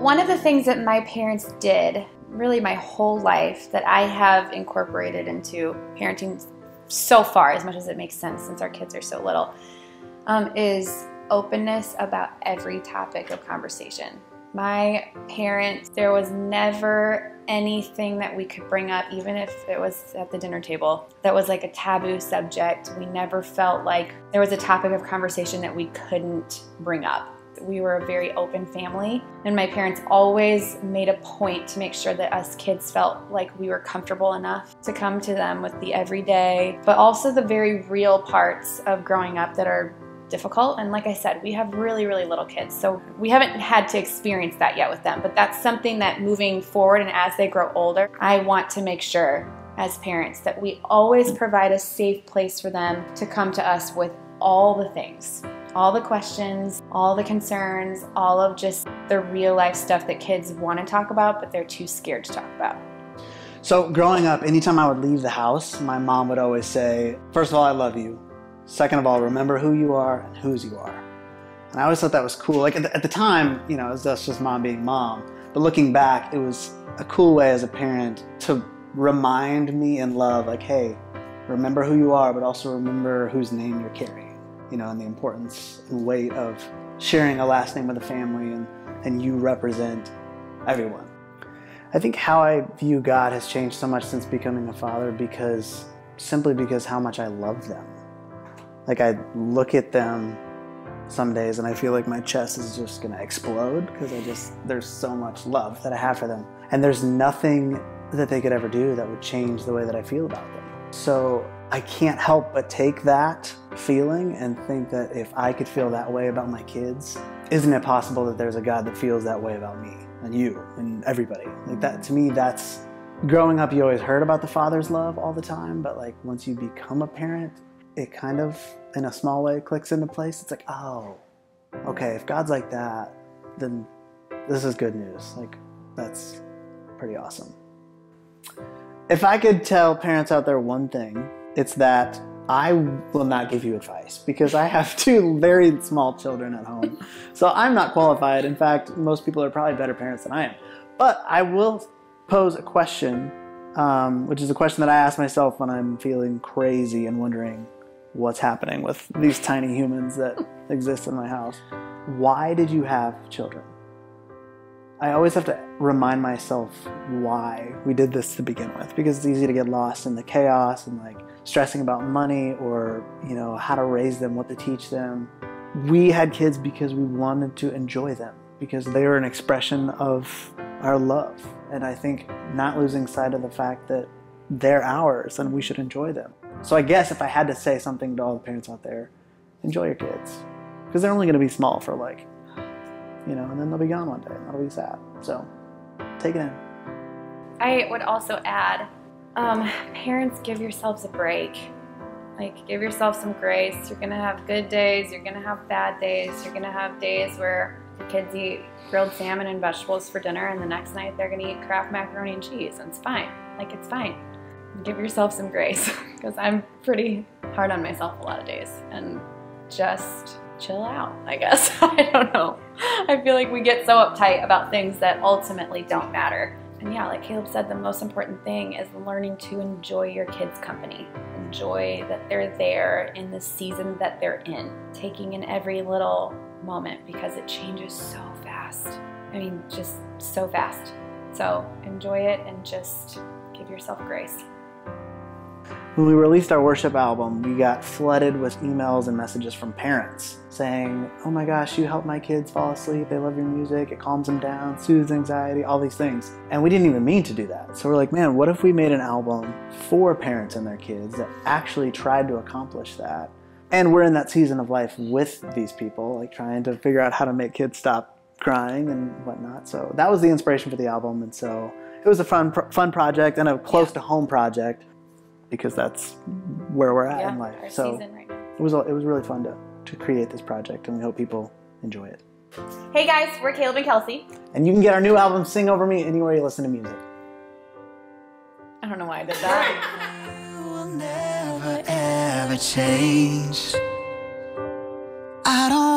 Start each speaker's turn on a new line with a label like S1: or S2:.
S1: One of the things that my parents did really my whole life that I have incorporated into parenting so far, as much as it makes sense since our kids are so little, is openness about every topic of conversation. My parents, there was never anything that we could bring up, even if it was at the dinner table, that was like a taboo subject. We never felt like there was a topic of conversation that we couldn't bring up. We were a very open family, and my parents always made a point to make sure that us kids felt like we were comfortable enough to come to them with the everyday, but also the very real parts of growing up that are difficult. And like I said, we have really, really little kids, so we haven't had to experience that yet with them, but that's something that moving forward and as they grow older, I want to make sure as parents that we always provide a safe place for them to come to us with all the things. All the questions, all the concerns, all of just the real life stuff that kids want to talk about, but they're too scared to talk about.
S2: So growing up, anytime I would leave the house, my mom would always say, first of all, I love you. Second of all, remember who you are and whose you are. And I always thought that was cool. Like at the time, you know, that's just mom being mom. But looking back, it was a cool way as a parent to remind me in love, like, hey, remember who you are, but also remember whose name you're carrying. You know, and the importance and weight of sharing a last name with a family, and you represent everyone. I think how I view God has changed so much since becoming a father simply because how much I love them. Like I look at them some days and I feel like my chest is just gonna explode because there's so much love that I have for them. And there's nothing that they could ever do that would change the way that I feel about them. So I can't help but take that feeling and think that if I could feel that way about my kids, isn't it possible that there's a God that feels that way about me and you and everybody? Like that, to me, that's growing up. You always heard about the Father's love all the time, but like once you become a parent, it kind of, in a small way, clicks into place. It's like, oh, okay, if God's like that, then this is good news. Like that's pretty awesome. If I could tell parents out there one thing, it's that I will not give you advice because I have two very small children at home. So I'm not qualified. In fact, most people are probably better parents than I am. But I will pose a question, which is a question that I ask myself when I'm feeling crazy and wondering what's happening with these tiny humans that exist in my house. Why did you have children? I always have to remind myself why we did this to begin with, because it's easy to get lost in the chaos and like stressing about money or, you know, how to raise them, what to teach them. We had kids because we wanted to enjoy them, because they were an expression of our love. And I think not losing sight of the fact that they're ours and we should enjoy them. So I guess if I had to say something to all the parents out there, enjoy your kids, because they're only going to be small for like, you know, and then they'll be gone one day and that'll be sad. So take it in.
S1: I would also add, parents, give yourselves a break. Like, give yourself some grace. You're gonna have good days, you're gonna have bad days, you're gonna have days where the kids eat grilled salmon and vegetables for dinner and the next night they're gonna eat Kraft macaroni and cheese, and it's fine. Like, it's fine. Give yourself some grace, because I'm pretty hard on myself a lot of days, and just chill out, I guess. I don't know. I feel like we get so uptight about things that ultimately don't matter. And yeah, like Caleb said, the most important thing is learning to enjoy your kids' company. Enjoy that they're there in the season that they're in. Taking in every little moment, because it changes so fast. I mean, just so fast. So enjoy it and just give yourself grace.
S2: When we released our worship album, we got flooded with emails and messages from parents saying, oh my gosh, you help my kids fall asleep, they love your music, it calms them down, soothes anxiety, all these things. And we didn't even mean to do that. So we're like, man, what if we made an album for parents and their kids that actually tried to accomplish that? And we're in that season of life with these people, like trying to figure out how to make kids stop crying and whatnot. So that was the inspiration for the album. And so it was a fun project and a close to home project, because that's where we're at in life. So
S1: season right now.
S2: It was really fun to create this project, and we hope people enjoy it.
S1: Hey guys, we're Caleb and Kelsey.
S2: And you can get our new album, Sing Over Me, anywhere you listen to music.
S1: I don't know why I did that.
S3: I will never ever change. I don't